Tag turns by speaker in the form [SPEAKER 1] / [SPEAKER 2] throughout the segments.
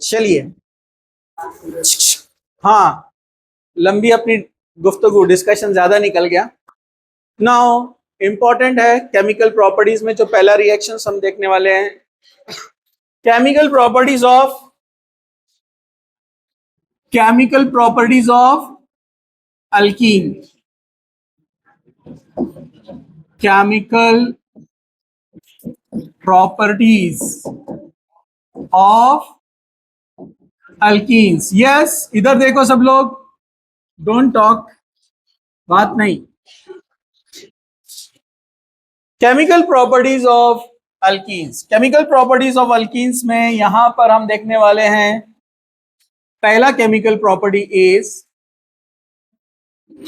[SPEAKER 1] चलिए, हाँ, लंबी अपनी गुफ्तगू डिस्कशन ज्यादा निकल गया। नाउ इंपॉर्टेंट है केमिकल प्रॉपर्टीज में जो पहला रिएक्शन हम देखने वाले हैं, chemical properties of alkene. Chemical properties of alkenes. Yes, इधर देखो सब लोग, डोंट टॉक, बात नहीं। Chemical properties of alkenes. Chemical properties of alkenes में यहां पर हम देखने वाले हैं, पहला chemical property is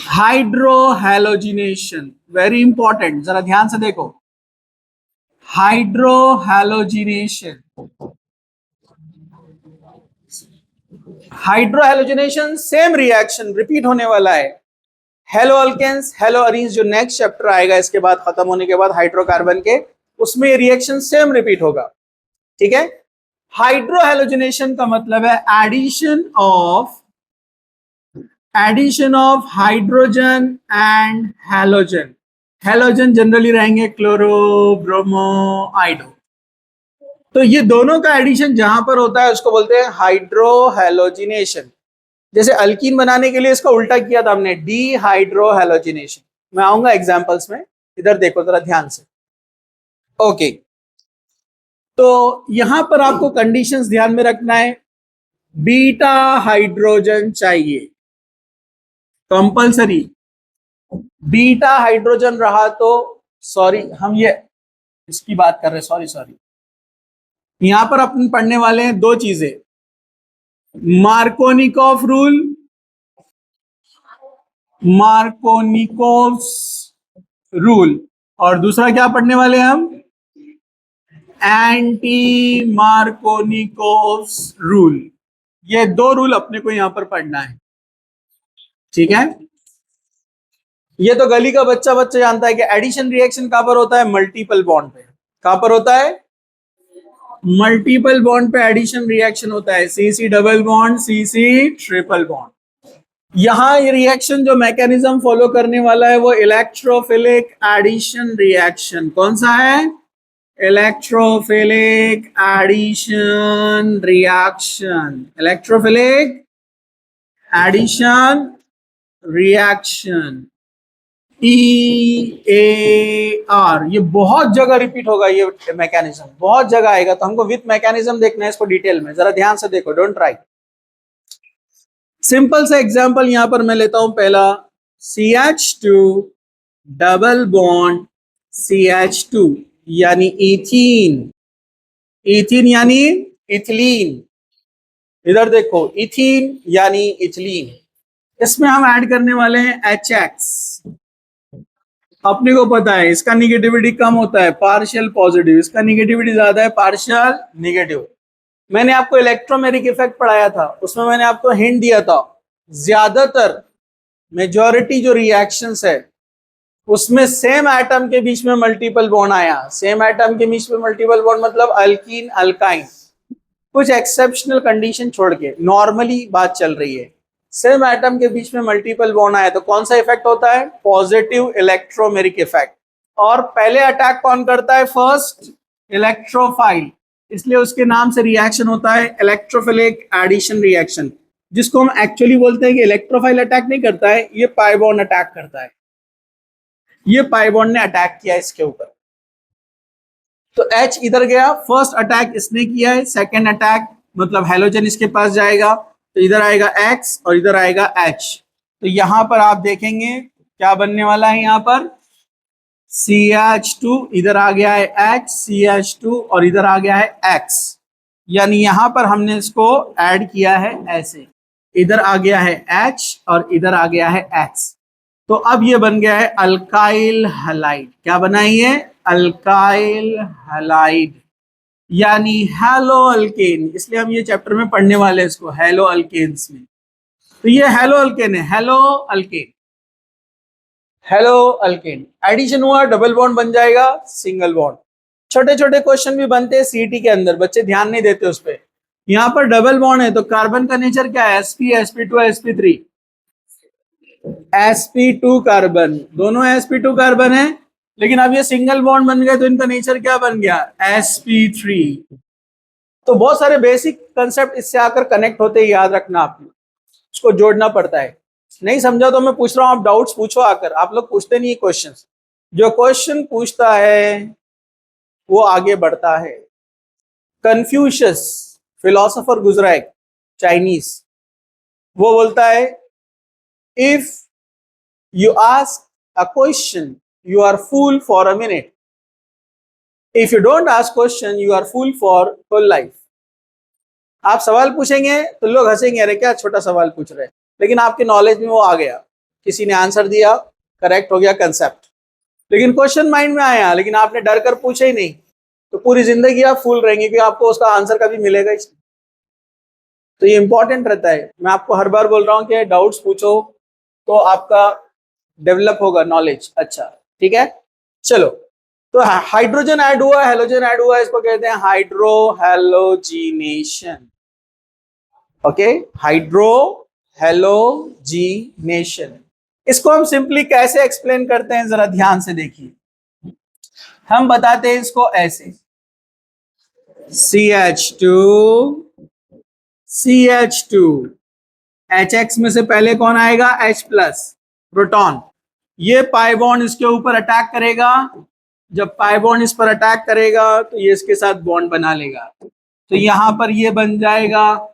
[SPEAKER 1] hydrohalogenation. Very important, जरा ध्यान से देखो, hydrohalogenation. Hydrohalogenation same reaction repeat होने वाला है। हेलो अल्केन्स, हेलो अरीन्स, जो नेक्स्ट चैप्टर आएगा इसके बाद, खत्म होने के बाद हाइड्रोकार्बन के, उसमें रिएक्शन सेम रिपीट होगा। ठीक है, हाइड्रोहैलोजिनेशन का मतलब है addition of hydrogen and halogen. Halogen generally रहेंगे क्लोरो, ब्रोमो, आइडो। तो ये दोनों का एडिशन जहां पर होता है उसको बोलते हैं हाइड्रोहैलोजिनेशन। जैसे अल्कीन बनाने के लिए इसका उल्टा किया था हमने, डीहाइड्रोहैलोजिनेशन। मैं आऊंगा एग्जांपल्स में, इधर देखो जरा ध्यान से। ओके, तो यहां पर आपको कंडीशंस ध्यान में रखना है। बीटा हाइड्रोजन चाहिए कंपलसरी। बीटा हाइड्रोजन रहा तो, सॉरी हम ये इसकी बात कर रहे हैं, सॉरी यहां पर अपन पढ़ने वाले हैं दो चीजें, मार्कोनिकॉफ रूल, मार्कोनिकोव्स रूल, और दूसरा क्या पढ़ने वाले हैं हम, एंटी मार्कोनिकोव्स रूल। ये दो रूल अपने को यहां पर पढ़ना है। ठीक है, ये तो गली का बच्चा जानता है कि एडिशन रिएक्शन कहां पर होता है, मल्टीपल बॉन्ड पे। कहां पर होता है, मल्टीपल बॉन्ड पे एडिशन रिएक्शन होता है, CC double bond, CC triple bond. यहां ये रिएक्शन जो मैकेनिज्म फॉलो करने वाला है वो इलेक्ट्रोफिलिक एडिशन रिएक्शन। कौन सा है, electrophilic addition reaction. Electrophilic addition reaction, EAR। ये बहुत जगह रिपीट होगा, ये मैकेनिज्म बहुत जगह आएगा, तो हमको विथ मैकेनिज्म देखना है इसको डिटेल में। जरा ध्यान से देखो, डोंट ट्राई। सिंपल सा एग्जांपल यहां पर मैं लेता हूं, पहला CH2 डबल बॉन्ड CH2 यानी इथीन। इथीन यानी इथिलीन, इधर देखो, इथीन यानी इथिलीन। इसमें हम ऐड करने वाले हैं HX। अपने को पता है इसका निगेटिविटी कम होता है, पार्शियल पॉजिटिव, इसका निगेटिविटी ज्यादा है, पार्शियल निगेटिव। मैंने आपको इलेक्ट्रोमेरिक इफेक्ट पढ़ाया था, उसमें मैंने आपको हिंट दिया था, ज्यादातर मेजॉरिटी जो रिएक्शंस है उसमें सेम एटम के बीच में मल्टीपल बॉन्ड आया। सेम एटम के बीच में मल्टीपल बॉन्ड मतलब अल्कीन अल्काइन, कुछ एक्सेप्शनल कंडीशन छोड़ के नॉर्मली बात चल रही है। सेम एटम के बीच में मल्टीपल बॉन्ड आया तो कौन सा इफेक्ट होता है, पॉजिटिव इलेक्ट्रोमेरिक इफेक्ट। और पहले अटैक कौन करता है, फर्स्ट इलेक्ट्रोफाइल, इसलिए उसके नाम से रिएक्शन होता है इलेक्ट्रोफिलिक एडिशन रिएक्शन, जिसको हम एक्चुअली बोलते हैं कि इलेक्ट्रोफाइल अटैक नहीं करता है, ये पाई बॉन्ड अटैक करता है। ये पाई बॉन्ड ने अटैक किया इसके ऊपर, तो H इधर गया, फर्स्ट अटैक इसने किया है, सेकेंड अटैक मतलब हेलोजन इसके पास जाएगा, तो इधर आएगा X और इधर आएगा H। तो यहां पर आप देखेंगे क्या बनने वाला है, यहां पर CH2, इधर आ गया है H, CH2 और इधर आ गया है X। यानी यहां पर हमने इसको ऐड किया है ऐसे, इधर आ गया है H और इधर आ गया है X। तो अब ये बन गया है अल्काइल हैलाइड। क्या बना है ये, अल्काइल हैलाइड यानी हेलो अल्केन। इसलिए हम ये चैप्टर में पढ़ने वाले हैं इसको, हेलो अल्केन्स में। तो ये हेलो अल्केन है, haloalkane, haloalkane. Addition हुआ, डबल बॉन्ड बन जाएगा, सिंगल बॉन्ड। छोटे छोटे क्वेश्चन भी बनते हैं सीईटी के अंदर, बच्चे ध्यान नहीं देते उस पर। यहाँ पर डबल बॉन्ड है तो कार्बन का नेचर क्या है, sp, sp2, sp3, sp2 carbon, दोनों sp2 कार्बन है, लेकिन अब ये सिंगल बॉन्ड बन गए तो इनका नेचर क्या बन गया, sp3। तो बहुत सारे बेसिक कंसेप्ट इससे आकर कनेक्ट होते हैं, याद रखना आपने, उसको जोड़ना पड़ता है। नहीं समझा तो मैं पूछ रहा हूं, आप डाउट्स पूछो आकर, आप लोग पूछते नहीं क्वेश्चंस, जो क्वेश्चन पूछता है वो आगे बढ़ता है। कन्फ्यूशियस फिलोसोफर गुजरा है, चाइनीज, वो बोलता है if you ask a question you are fool for a minute, if you don't ask question you are fool for whole life. आप सवाल पूछेंगे तो लोग हंसेंगे, अरे क्या छोटा सवाल पूछ रहे हैं, लेकिन आपके नॉलेज में वो आ गया, किसी ने आंसर दिया, करेक्ट हो गया कंसेप्ट, लेकिन क्वेश्चन माइंड में आया लेकिन आपने डर कर पूछा ही नहीं, तो पूरी जिंदगी आप फूल रहेंगे क्योंकि आपको उसका आंसर कभी मिलेगा ही नहीं। तो ये इंपॉर्टेंट रहता है, मैं आपको हर बार बोल रहा हूँ कि डाउट्स पूछो तो आपका डेवलप होगा नॉलेज। अच्छा ठीक है, चलो, तो हाइड्रोजन ऐड हुआ, हेलोजन ऐड हुआ, इसको कहते हैं hydro halogenation. Okay, hydro halogenation. इसको हम सिंपली कैसे एक्सप्लेन करते हैं जरा ध्यान से देखिए, हम बताते हैं इसको ऐसे, CH2 CH2, HX में से पहले कौन आएगा, H प्लस, प्रोटॉन, ये पाई बॉन्ड इसके ऊपर अटैक करेगा, जब पाई बॉन्ड इस पर अटैक करेगा तो ये इसके साथ बॉन्ड बना लेगा, तो यहां पर ये बन जाएगा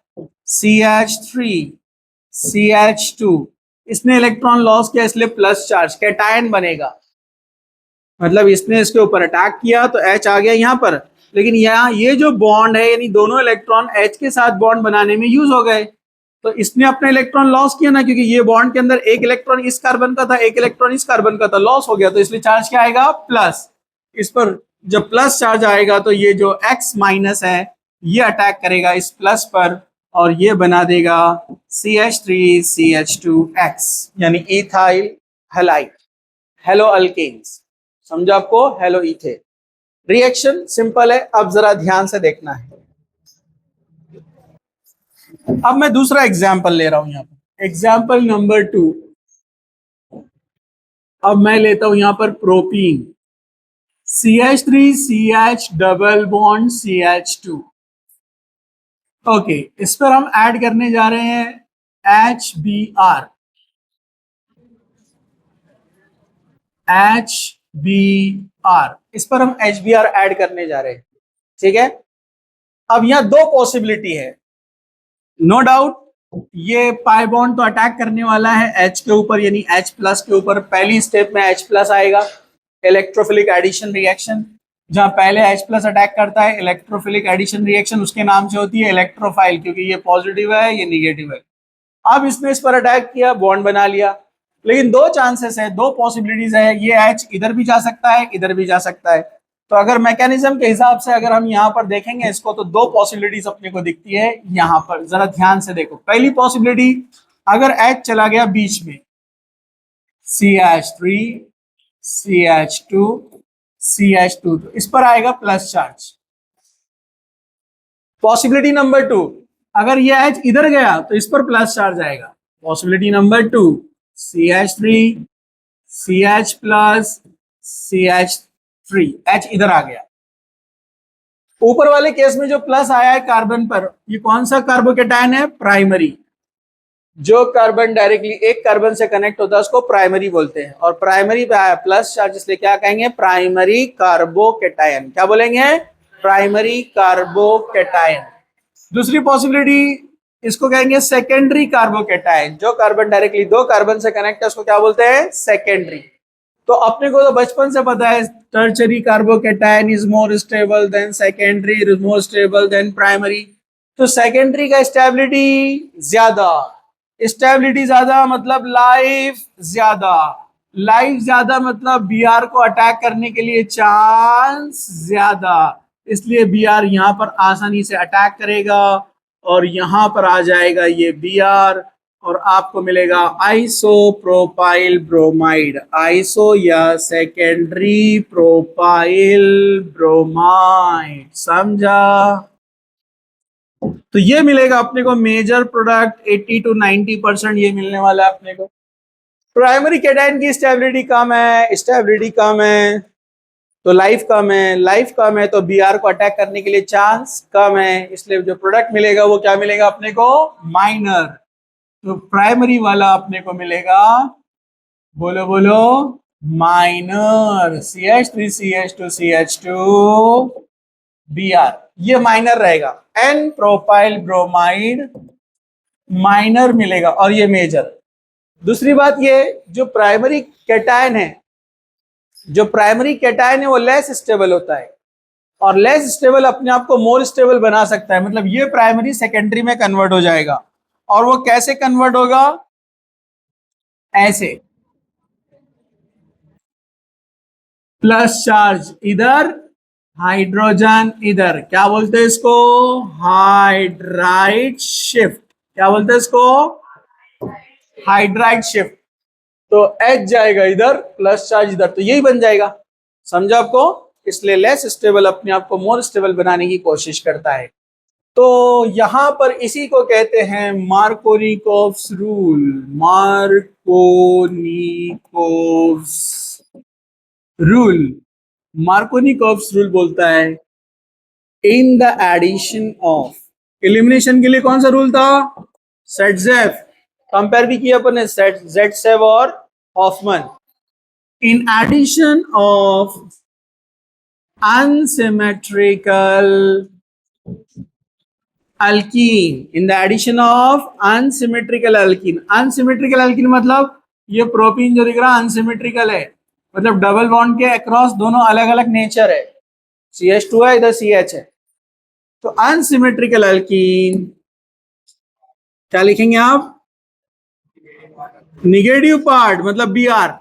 [SPEAKER 1] CH3 CH2, इसने इलेक्ट्रॉन लॉस किया इसलिए प्लस चार्ज, कैटायन बनेगा, मतलब इसने इसके ऊपर अटैक किया तो H आ गया यहाँ पर, लेकिन यहाँ ये जो बॉन्ड है यानी दोनों इलेक्ट्रॉन H के साथ बॉन्ड बनाने में यूज हो गए, तो इसने अपना इलेक्ट्रॉन लॉस किया ना, क्योंकि ये बॉन्ड के अंदर एक इलेक्ट्रॉन इस कार्बन का था, एक इलेक्ट्रॉन इस कार्बन का था, लॉस हो गया, तो इसलिए चार्ज क्या आएगा, प्लस। इस पर जब प्लस चार्ज आएगा तो ये जो X माइनस है ये अटैक करेगा इस प्लस पर और ये बना देगा CH3 CH2X, यानी इथाइल हैलाइड, हेलो अल्केन्स, समझो आपको, हेलो इथे। रिएक्शन सिंपल है, अब जरा ध्यान से देखना है। अब मैं दूसरा एग्जाम्पल ले रहा हूं यहां पर, एग्जाम्पल नंबर 2। अब मैं लेता हूं यहां पर propene, CH3 CH double bond CH2। Okay, इस पर हम ऐड करने जा रहे हैं HBr, HBr, इस पर हम HBr ऐड करने जा रहे हैं, ठीक है। अब यहां दो पॉसिबिलिटी है, नो डाउट ये पाई बॉन्ड तो अटैक करने वाला है H के ऊपर, यानी H प्लस के ऊपर, पहली स्टेप में H प्लस आएगा, इलेक्ट्रोफिलिक एडिशन रिएक्शन, जहां पहले H प्लस अटैक करता है, इलेक्ट्रोफिलिक एडिशन रिएक्शन उसके नाम से होती है इलेक्ट्रोफाइल, क्योंकि ये पॉजिटिव है ये निगेटिव है। अब इसने इस पर अटैक किया, बॉन्ड बना लिया, लेकिन दो चांसेस है, दो पॉसिबिलिटीज है, ये H इधर भी जा सकता है इधर भी जा सकता है, तो अगर मैकेनिज्म के हिसाब से अगर हम यहाँ पर देखेंगे इसको तो दो पॉसिबिलिटीज अपने को दिखती है यहाँ पर, जरा ध्यान से देखो। पहली पॉसिबिलिटी, अगर H चला गया बीच में, CH3 CH2 CH2, तो इस पर आएगा प्लस चार्ज। पॉसिबिलिटी नंबर 2, अगर ये H इधर गया तो इस पर प्लस चार्ज आएगा। Possibility number 2, CH3 CH plus CH3, H इधर आ गया। ऊपर वाले केस में जो प्लस आया है कार्बन पर, ये कौन सा कार्बोकेटायन है, प्राइमरी, जो कार्बन डायरेक्टली एक कार्बन से कनेक्ट होता है उसको प्राइमरी बोलते हैं, और प्राइमरी पे आया प्लस चार्ज इसलिए क्या कहेंगे, प्राइमरी कार्बोकेटायन, क्या बोलेंगे, प्राइमरी कार्बोकेटायन। दूसरी पॉसिबिलिटी, इसको कहेंगे सेकेंडरी कार्बोकेटायन, जो कार्बन डायरेक्टली दो कार्बन से कनेक्ट है उसको क्या बोलते हैं, सेकेंडरी। तो अपने को तो बचपन से पता है tertiary carbocation is more stable then secondary, is more stable then primary, तो सेकेंडरी का स्टेबिलिटी ज्यादा, स्टेबिलिटी ज्यादा मतलब लाइफ ज्यादा, लाइफ ज्यादा मतलब Br को अटैक करने के लिए चांस ज्यादा, इसलिए Br यहां पर आसानी से अटैक करेगा और यहां पर आ जाएगा ये Br और आपको मिलेगा आइसोप्रोपाइल ब्रोमाइड, आइसो या सेकेंडरी प्रोपाइल ब्रोमाइड, समझा। तो ये मिलेगा अपने को मेजर प्रोडक्ट 80 to 90% ये मिलने वाला है अपने को। प्राइमरी कैटायन की स्टेबिलिटी कम है, स्टेबिलिटी कम है तो लाइफ कम है, लाइफ कम है तो बीआर को अटैक करने के लिए चांस कम है, इसलिए जो प्रोडक्ट मिलेगा वो क्या मिलेगा अपने को, माइनर। तो प्राइमरी वाला अपने को मिलेगा, बोलो बोलो, माइनर CH3CH2CH2 Br, ये माइनर रहेगा। एन प्रोपाइल ब्रोमाइड माइनर मिलेगा और ये मेजर। दूसरी बात ये, जो प्राइमरी कैटायन है, जो प्राइमरी कैटायन है वो लेस स्टेबल होता है और लेस स्टेबल अपने आप को मोर स्टेबल बना सकता है, मतलब ये प्राइमरी सेकेंडरी में कन्वर्ट हो जाएगा। और वो कैसे कन्वर्ट होगा, ऐसे, प्लस चार्ज इधर, हाइड्रोजन इधर, क्या बोलते हैं इसको, हाइड्राइड शिफ्ट। क्या बोलते हैं इसको, हाइड्राइड शिफ्ट। तो H जाएगा इधर, प्लस चार्ज इधर, तो यही बन जाएगा। समझा आपको, इसलिए लेस स्टेबल अपने आप को मोर स्टेबल बनाने की कोशिश करता है। तो यहां पर इसी को कहते हैं Markovnikov's rule. Markovnikov's rule, Markovnikov's rule बोलता है in the addition of, elimination के लिए कौन सा रूल था, सेटजेफ, कंपेयर भी किया अपन ने जेटसेव और Hofmann. In addition of unsymmetrical alkene, in the addition of unsymmetrical alkene, unsymmetrical alkene मतलब ये प्रोपीन जो दिख रहा है अनसिमेट्रिकल है, मतलब डबल बॉन्ड के अक्रॉस दोनों अलग अलग नेचर है, CH2 है इधर CH है। तो अनसिमेट्रिकल अल्कीन क्या लिखेंगे आप, निगेटिव पार्ट मतलब Br,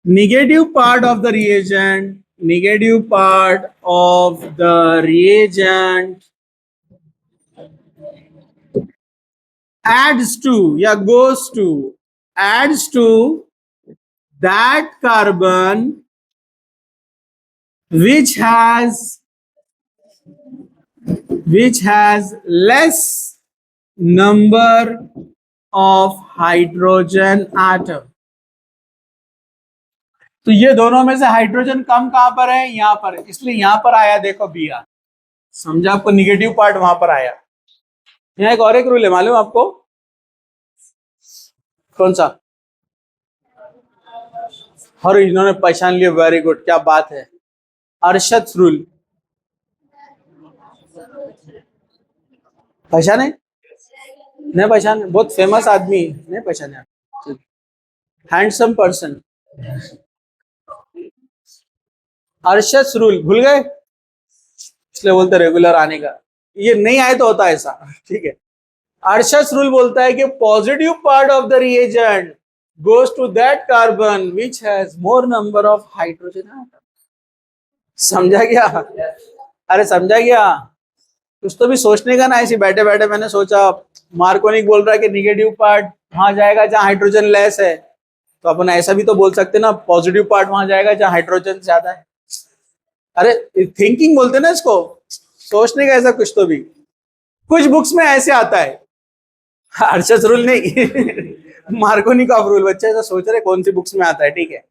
[SPEAKER 1] negative part of the reagent, negative part of the reagent adds to या goes to, adds to that carbon which has less number of hydrogen atom। तो ये दोनों में से हाइड्रोजन कम कहां पर है, यहां पर, इसलिए यहां पर आया देखो Br। समझा आपको, निगेटिव पार्ट वहां पर आया। यहाँ एक और एक रूल है मालूम आपको, कौन सा, और इन्होंने पहचान लिया, वेरी गुड, क्या बात है, अरशद रूल। पहचाने, नहीं पहचाने, बहुत फेमस आदमी, नहीं पहचाने, हैंडसम पर्सन, अरशद रूल भूल गए, इसलिए बोलते रेगुलर आने का, ये नहीं आए तो होता ऐसा, ठीक है। अरशद रूल बोलता है कि positive part of the reagent goes to that carbon which has more number of hydrogen atom। समझा गया, अरे समझा गया, कुछ तो भी सोचने का ना, ऐसे बैठे बैठे मैंने सोचा, मार्कोनिक बोल रहा है कि निगेटिव पार्ट वहां जाएगा जहां हाइड्रोजन लेस है, तो अपन ऐसा भी तो बोल सकते ना, पॉजिटिव पार्ट वहां जाएगा जहां हाइड्रोजन ज्यादा है। अरे थिंकिंग बोलते ना इसको, सोचने का, ऐसा कुछ तो भी कुछ बुक्स में ऐसे आता है, अर्शद रूल नहीं मार्कोनिकॉफ रूल, बच्चे ऐसा सोच रहे कौन सी बुक्स में आता है, ठीक है।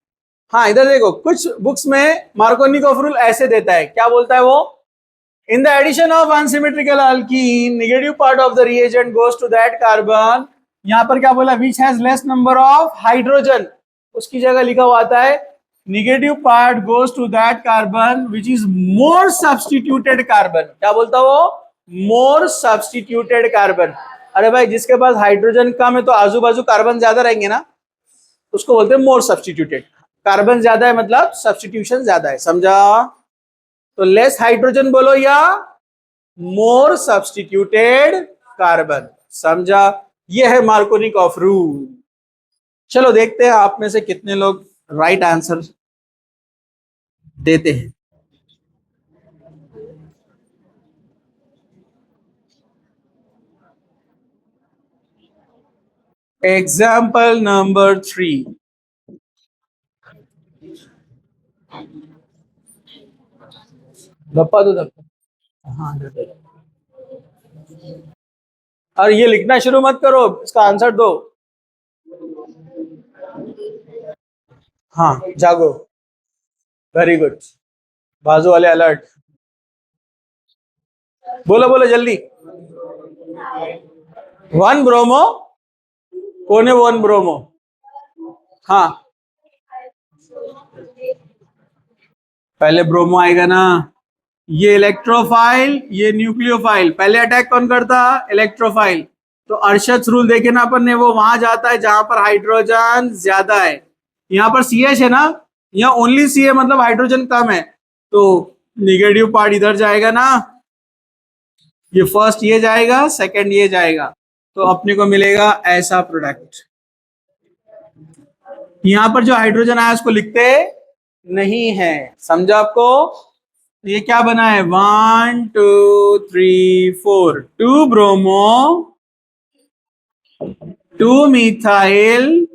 [SPEAKER 1] हाँ इधर देखो, कुछ बुक्स में मार्कोनिकॉफ रूल ऐसे देता है, क्या बोलता है वो, in the addition of unsymmetrical alkene negative part of the reagent goes to that carbon, यहां पर क्या बोला, which has less number of hydrogen, उसकी जगह लिखा हुआ आता है negative part goes to that carbon which is more substituted carbon. क्या बोलता वो, मोर सब्स्टिट्यूटेड कार्बन। अरे भाई जिसके पास हाइड्रोजन कम है तो आजू बाजू कार्बन ज्यादा रहेंगे ना, उसको बोलते हैं मोर सब्स्टिट्यूटेड। कार्बन ज्यादा है मतलब सब्स्टिट्यूशन ज्यादा है, समझा। तो लेस हाइड्रोजन बोलो या मोर सब्स्टिट्यूटेड कार्बन, समझा। यह है मार्कोनिकॉफ रूल। चलो देखते हैं आप में से कितने लोग राइट आंसर देते हैं। एग्जाम्पल नंबर 3, धप्पा दो धप्पा, हाँ दे दो। और ये लिखना शुरू मत करो, इसका आंसर दो। हाँ जागो, वेरी गुड। बाजू वाले अलर्ट, बोलो बोलो जल्दी। वन ब्रोमो, कौन है वन ब्रोमो? हाँ पहले ब्रोमो आएगा ना, ये इलेक्ट्रोफाइल, ये न्यूक्लियोफाइल। पहले अटैक कौन करता? इलेक्ट्रोफाइल। तो अर्शद रूल देखे ना अपन ने, वो वहां जाता है जहां पर हाइड्रोजन ज्यादा है। यहाँ पर सी एच है ना, यहाँ ओनली सी है, मतलब हाइड्रोजन कम है, तो निगेटिव पार्ट इधर जाएगा ना। ये फर्स्ट ये जाएगा, सेकंड ये जाएगा, तो अपने को मिलेगा ऐसा प्रोडक्ट। यहां पर जो हाइड्रोजन आया उसको लिखते नहीं है, समझा आपको? ये क्या बना है? 1 2 3 4, 2 ब्रोमो, 2 मिथाइल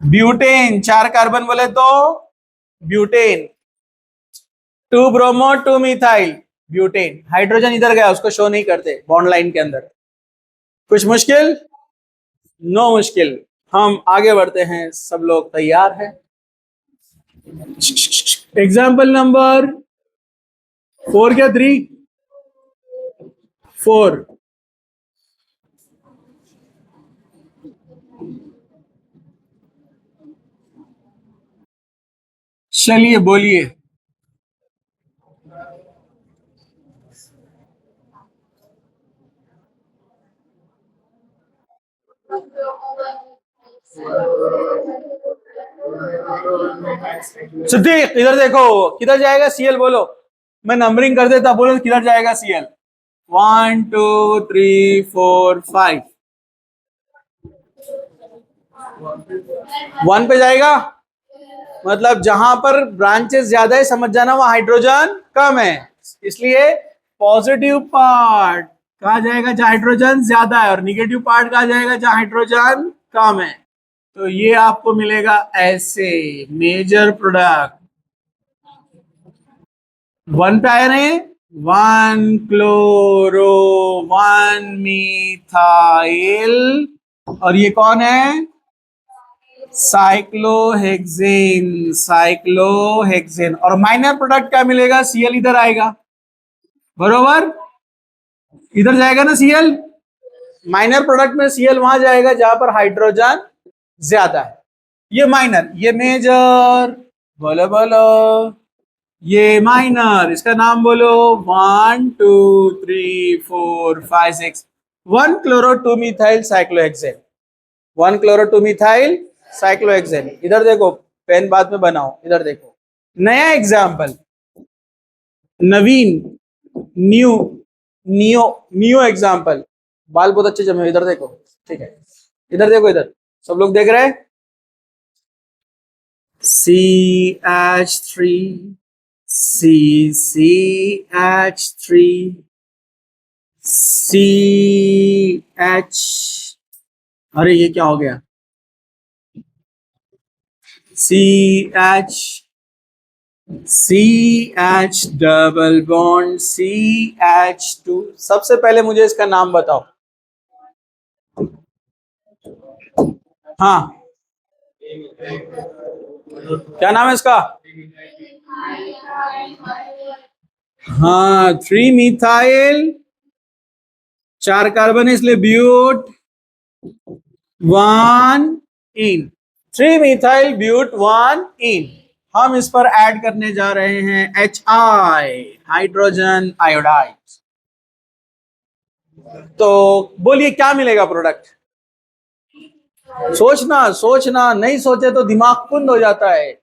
[SPEAKER 1] ब्यूटेन, 4 कार्बन बोले तो butane. 2 bromo 2 methyl butane. Hydrogen इधर गया, उसको शो नहीं करते बॉन्ड लाइन के अंदर। कुछ मुश्किल? नो मुश्किल। हम आगे बढ़ते हैं, सब लोग तैयार हैं? एग्जाम्पल नंबर 4 क्या 3? 4। चलिए बोलिए। सिद्दीक इधर देखो, किधर जाएगा सीएल? बोलो, मैं नंबरिंग कर देता, बोलो किधर जाएगा सीएल? 1 2 3 4 5। 1 पे जाएगा, मतलब जहां पर ब्रांचेस ज्यादा है समझ जाना वहां हाइड्रोजन कम है, इसलिए पॉजिटिव पार्ट कहा जाएगा जहां हाइड्रोजन ज्यादा है, और निगेटिव पार्ट कहा जाएगा जहां हाइड्रोजन कम है। तो ये आपको मिलेगा ऐसे मेजर प्रोडक्ट। 1 पे आया नहीं? 1 क्लोरो, 1 मिथाइल, और ये कौन है? Cyclohexane, cyclohexane. और माइनर प्रोडक्ट क्या मिलेगा? सीएल इधर आएगा, बरोबर इधर जाएगा ना सीएल। माइनर प्रोडक्ट में सीएल वहां जाएगा जहां पर हाइड्रोजन ज्यादा है। ये माइनर, ये मेजर, बोलो बोलो। ये माइनर, इसका नाम बोलो। 1 2 3 4 5 6। 1 chloro 2 methyl cyclohexane, 1 chloro 2 methyl cyclohexane. इधर देखो, पेन बाद में बनाओ, इधर देखो नया एग्जाम्पल। नवीन, न्यू, नियो, नियो एग्जाम्पल। बाल बहुत अच्छे जमे, इधर देखो, ठीक है, इधर देखो, इधर सब लोग देख रहे हैं। CH3, CH3, CH, अरे ये क्या हो गया? CH, CH double bond CH2। सबसे पहले मुझे इसका नाम बताओ। हाँ क्या नाम है इसका? हाँ 3 मिथाइल, 4 कार्बन है इसलिए ब्यूट 1 इन, 3 मिथाइल ब्यूट 1 इन। हम इस पर ऐड करने जा रहे हैं HI, हाइड्रोजन आयोडाइड। तो बोलिए क्या मिलेगा प्रोडक्ट? सोचना सोचना, नहीं सोचे तो दिमाग कुंद हो जाता है।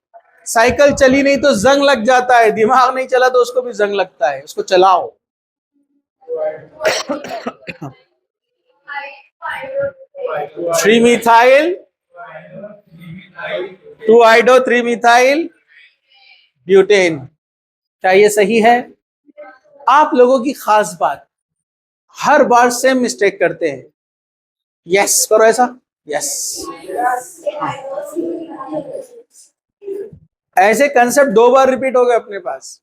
[SPEAKER 1] साइकिल चली नहीं तो जंग लग जाता है, दिमाग नहीं चला तो उसको भी जंग लगता है, उसको चलाओ। 3 मिथाइल 2 आइडो 3 मिथाइल ब्यूटेन। क्या ये सही है? आप लोगों की खास बात, हर बार सेम मिस्टेक करते हैं। यस करो ऐसा, यस। ऐसे कंसेप्ट 2 बार रिपीट हो गए अपने पास।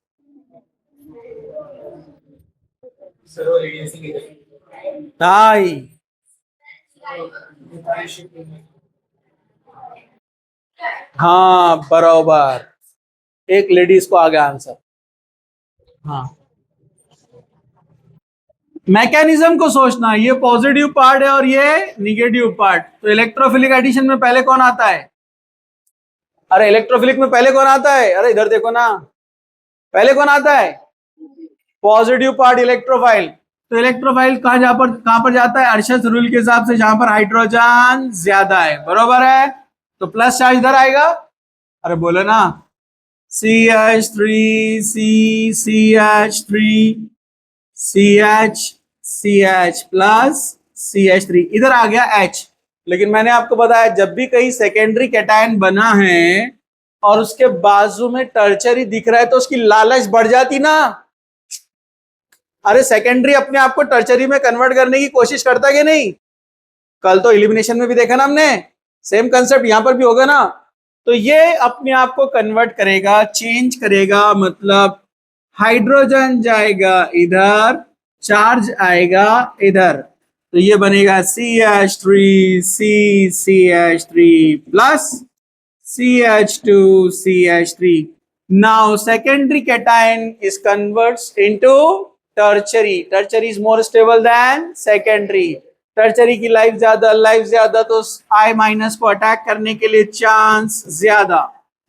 [SPEAKER 1] नहीं, हाँ बराबर, एक लेडीज को आ गया आंसर। हाँ, मैकेनिज्म को सोचना, ये पॉजिटिव पार्ट है और ये निगेटिव पार्ट। तो इलेक्ट्रोफिलिक एडिशन में पहले कौन आता है? अरे इलेक्ट्रोफिलिक में पहले कौन आता है? अरे इधर देखो ना, पहले कौन आता है? Positive part, electrophile. तो इलेक्ट्रोफाइल कहां पर जाता है? अर्शस रूल के हिसाब से जहां पर हाइड्रोजन ज्यादा है, बरोबर है। तो प्लस चार्ज इधर आएगा। अरे बोलो ना, CH3 CH3 CH plus CH3, इधर आ गया H। लेकिन मैंने आपको बताया जब भी कहीं सेकेंडरी कैटायन बना है और उसके बाजू में टर्चरी दिख रहा है तो उसकी लालच बढ़ जाती ना। अरे सेकेंडरी अपने आप को टर्चरी में कन्वर्ट करने की कोशिश करता कि नहीं? कल तो इलिमिनेशन में भी देखा ना हमने, सेम कंसेप्ट यहां पर भी होगा ना। तो ये अपने आप को कन्वर्ट करेगा, चेंज करेगा, मतलब हाइड्रोजन जाएगा इधर, चार्ज आएगा इधर, तो ये बनेगा CH3 CH3 plus CH2 CH3। Now secondary cation is converts into tertiary. Tertiary is more stable than secondary. Tertiary की लाइफ ज्यादा तो I माइनस को अटैक करने के लिए चांस ज्यादा,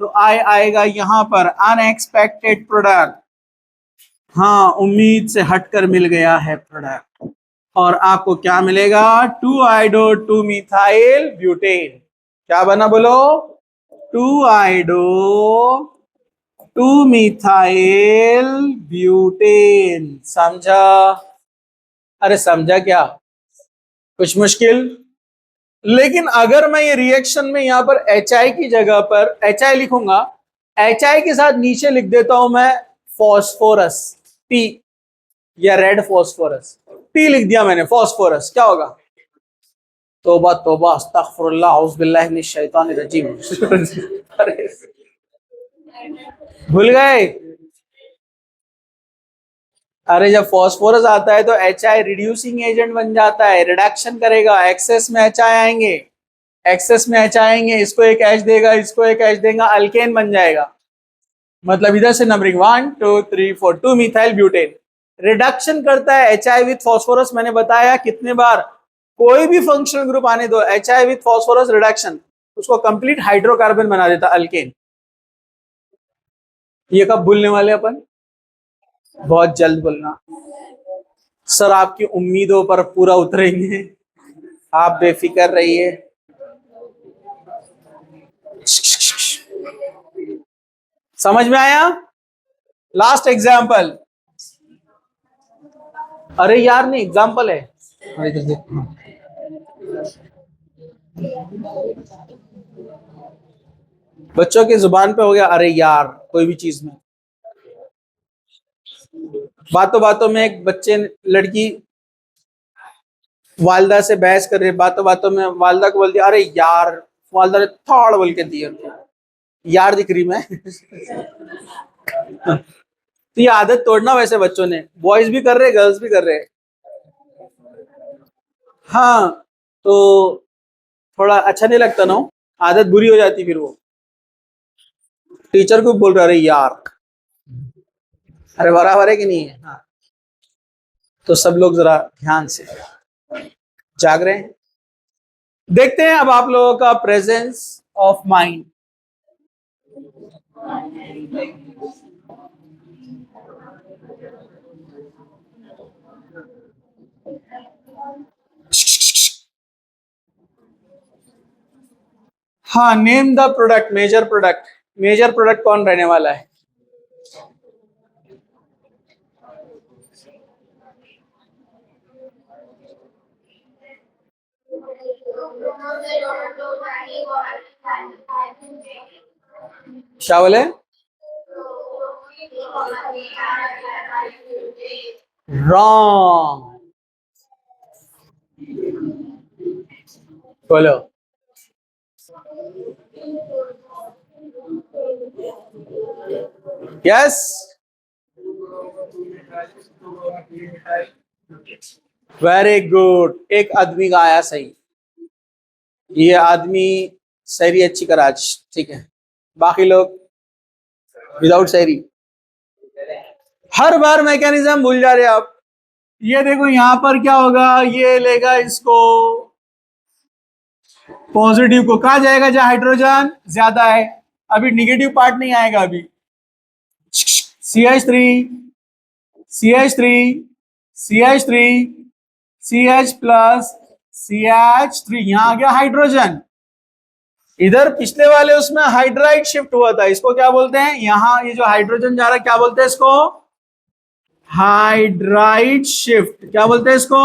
[SPEAKER 1] तो I आएगा यहां पर अनएक्सपेक्टेड प्रोडक्ट। हाँ, उम्मीद से हटकर मिल गया है प्रोडक्ट। और आपको क्या मिलेगा? 2 आइडो 2 मिथाइल ब्यूटेन। क्या बना बोलो? 2 आइडो 2 मिथाइल ब्यूटेन। समझा? अरे समझा क्या? कुछ मुश्किल? लेकिन अगर मैं ये रिएक्शन में यहां पर HI की जगह पर HI लिखूंगा, HI के साथ नीचे लिख देता हूं मैं फॉस्फोरस P, या रेड फॉस्फोरस P लिख दिया मैंने, फॉस्फोरस, क्या होगा? तौबा तौबा, अस्तगफिरुल्लाह, औज़ु बिल्लाहि मिनश शैतानिर रजीम। अरे भूल गए? अरे जब फॉस्फोरस आता है तो HI रिड्यूसिंग एजेंट बन जाता है, रिडक्शन करेगा, एक्सेस में HI आएंगे, एक्सेस में HI आएंगे, इसको एक H देगा, इसको एक H देगा, अल्केन बन जाएगा। मतलब इधर से नंबरिंग 1 2 3 4, 2 मिथाइल ब्यूटेन रिडक्शन करता है HI विथ फॉस्फोरस। मैंने बताया कितने बार, कोई भी फंक्शनल ग्रुप आने दो, HI विथ फॉस्फोरस रिडक्शन उसको कंप्लीट हाइड्रोकार्बन बना देता, अल्केन। ये कब भूलने वाले अपन? बहुत जल्द बोलना। सर आपकी उम्मीदों पर पूरा उतरेंगे, आप बेफिक्र रहिए। समझ में आया? Last example. अरे यार नहीं, एग्जाम्पल है। बच्चों की जुबान पे हो गया अरे यार, कोई भी चीज में। बातों बातों में एक बच्चे, लड़की वालदा से बहस कर रही, बातों बातों में वालदा को बोल दिया अरे यार, वालदा ने थोड़ बोल के दिया, यार दिख रही मैं। तो ये आदत तोड़ना वैसे बच्चों ने, बॉयज भी कर रहे, गर्ल्स भी कर रहे। हाँ, तो थोड़ा अच्छा नहीं लगता ना, आदत बुरी हो जाती फिर वो। टीचर को बोल रहा अरे यार, अरे बराबर है कि नहीं है? हाँ। तो सब लोग जरा ध्यान से जाग रहे हैं। देखते हैं अब आप लोगों का प्रेजेंस ऑफ माइंड। हाँ, name the product, major product. Major product कौन रहने वाला है? क्या बोले? रॉन्ग। बोलो। यस। वेरी गुड, एक आदमी का आया सही। ये आदमी सैरी अच्छी करा आज, ठीक है। बाकी लोग विदाउट सैरी। हर बार मैकेनिज्म भूल जा रहे आप। ये देखो यहां पर क्या होगा, ये लेगा इसको पॉजिटिव को, कहा जाएगा जहां हाइड्रोजन ज्यादा है। अभी निगेटिव पार्ट नहीं आएगा अभी। CH3 CH3 CH3 CH plus CH3, यहां आ गया हाइड्रोजन। इधर पिछले वाले उसमें हाइड्राइड शिफ्ट हुआ था, इसको क्या बोलते हैं, यहां ये जो हाइड्रोजन जा रहा है क्या बोलते हैं इसको, हाइड्राइड शिफ्ट। क्या बोलते हैं इसको।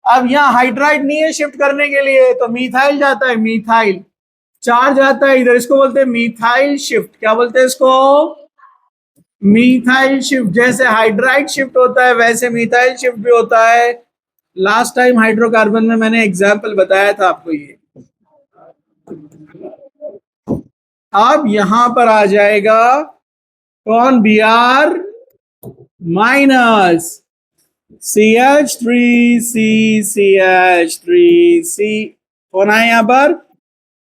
[SPEAKER 1] अब यहां हाइड्राइड नहीं है शिफ्ट करने के लिए, तो मीथाइल जाता है, मीथाइल चार्ज आता है इधर, इसको बोलते हैं मीथाइल शिफ्ट। क्या बोलते हैं इसको, मीथाइल शिफ्ट। जैसे हाइड्राइड शिफ्ट होता है वैसे मीथाइल शिफ्ट भी होता है। लास्ट टाइम हाइड्रोकार्बन में मैंने एग्जाम्पल बताया था आपको ये। अब यहां पर आ जाएगा कौन, Br माइनस CH3CCH3C, कौन आए यहां पर,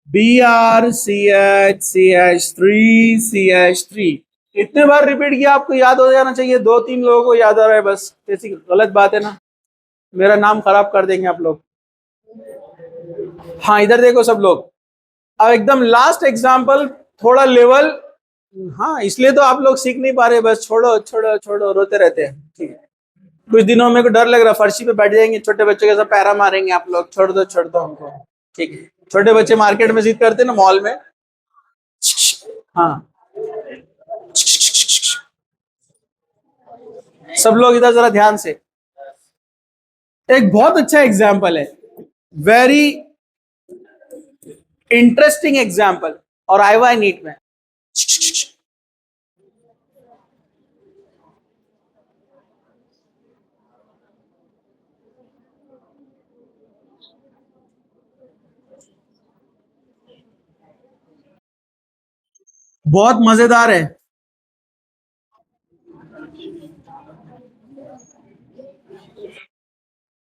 [SPEAKER 1] BrCH3CH3। इतने बार रिपीट किया आपको याद हो जाना चाहिए, 2-3 लोगों को याद आ रहा है बस, ऐसी गलत बात है ना, मेरा नाम खराब कर देंगे आप लोग। हाँ इधर देखो सब लोग, अब एकदम लास्ट एग्जाम्पल, थोड़ा लेवल, हाँ इसलिए तो आप लोग सीख नहीं पा रहे, बस छोड़ो छोड़ो छोड़ो, रोते रहते हैं, ठीक है। कुछ दिनों में को डर लग रहा, फर्शी पे बैठ जाएंगे छोटे बच्चे के साथ, पैरा मारेंगे आप लोग, छोड़ दो हमको, ठीक है। छोटे बच्चे मार्केट में जिद करते ना मॉल में, हाँ सब लोग इधर जरा ध्यान से। एक बहुत अच्छा एग्जाम्पल है, वेरी इंटरेस्टिंग एग्जाम्पल, और आया हुआ है नीट में। बहुत मजेदार है।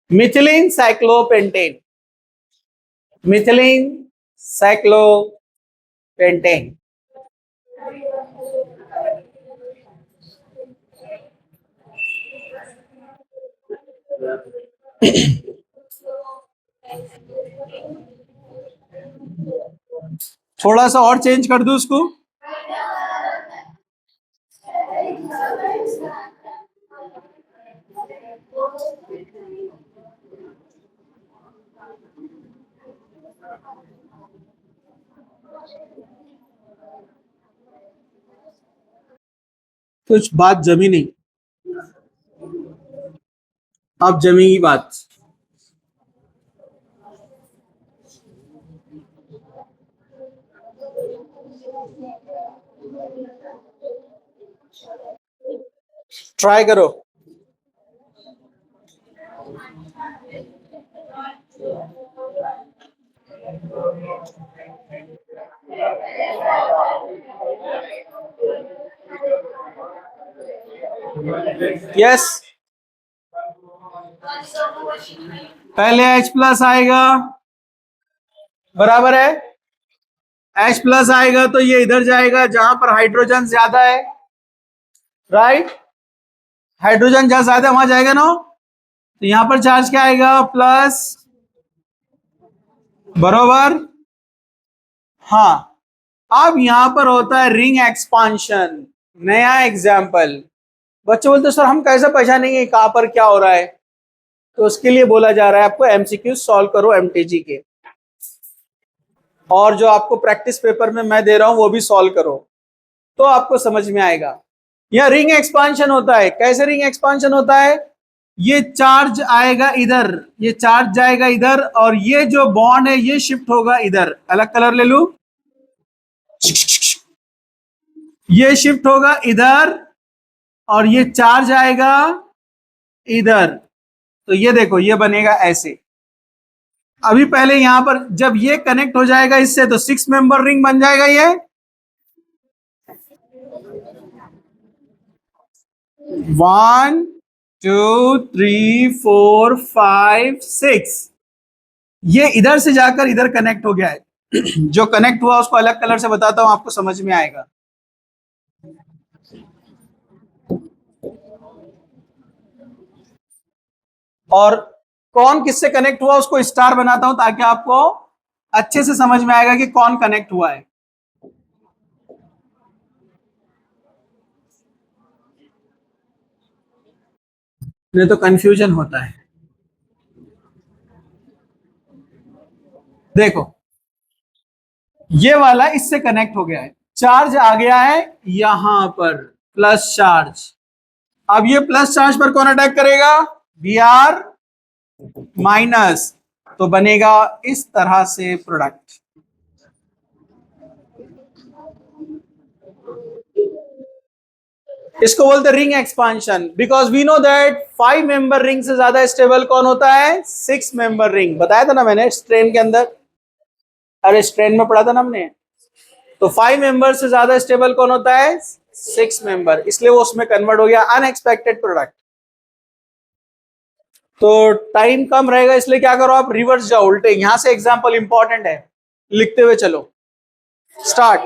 [SPEAKER 1] Methylene cyclopentane, methylene cyclopentane. थोड़ा सा और चेंज कर दूं उसको, कुछ बात जमी नहीं, अब जमेगी बात। ट्राई करो। यस, पहले H प्लस आएगा, बराबर है, H प्लस आएगा तो ये इधर जाएगा जहां पर हाइड्रोजन ज्यादा है, राइट, हाइड्रोजन जहां ज्यादा वहां जाएगा ना, तो यहां पर चार्ज क्या आएगा, प्लस, बरोबर। हाँ, अब यहां पर होता है रिंग एक्सपांशन, नया एग्जाम्पल। बच्चे बोलते सर हम कैसे पहचानेंगे कहां पर क्या हो रहा है, तो उसके लिए बोला जा रहा है आपको एमसीक्यू सॉल्व करो एमटीजी के, और जो आपको प्रैक्टिस पेपर में मैं दे रहा हूं वो भी सॉल्व करो, तो आपको समझ में आएगा। यह रिंग एक्सपांशन होता है, कैसे रिंग एक्सपांशन होता है, ये चार्ज आएगा इधर, ये चार्ज जाएगा इधर, और ये जो बॉन्ड है ये शिफ्ट होगा इधर, अलग कलर ले लू, ये शिफ्ट होगा इधर, और ये चार्ज आएगा इधर, तो ये देखो ये बनेगा ऐसे। अभी पहले यहां पर जब ये कनेक्ट हो जाएगा इससे, तो 6 मेंबर रिंग बन जाएगा ये, 1 2 3 4 5 6, ये इधर से जाकर इधर कनेक्ट हो गया है। जो कनेक्ट हुआ उसको अलग कलर से बताता हूं, आपको समझ में आएगा। और कौन किससे कनेक्ट हुआ उसको स्टार बनाता हूं ताकि आपको अच्छे से समझ में आएगा कि कौन कनेक्ट हुआ है। नहीं तो कंफ्यूजन होता है। देखो, ये वाला इससे कनेक्ट हो गया है, चार्ज आ गया है यहां पर, प्लस चार्ज। अब ये प्लस चार्ज पर कौन अटैक करेगा? Br माइनस, तो बनेगा इस तरह से प्रोडक्ट। इसको बोलते हैं ring expansion, because we know that 5 member ring से ज्यादा स्टेबल कौन होता है? 6 मेंबर रिंग। बताया था ना मैंने स्ट्रेन के अंदर, अरे स्ट्रेन में पढ़ा था ना हमने। तो 5 मेंबर से ज्यादा स्टेबल कौन होता है? 6 मेंबर, इसलिए वो उसमें कन्वर्ट हो गया, अनएक्सपेक्टेड प्रोडक्ट। तो टाइम कम रहेगा, इसलिए क्या करो आप, रिवर्स जाओ, उल्टे। यहां से एग्जांपल इंपॉर्टेंट है, लिखते हुए चलो। स्टार्ट।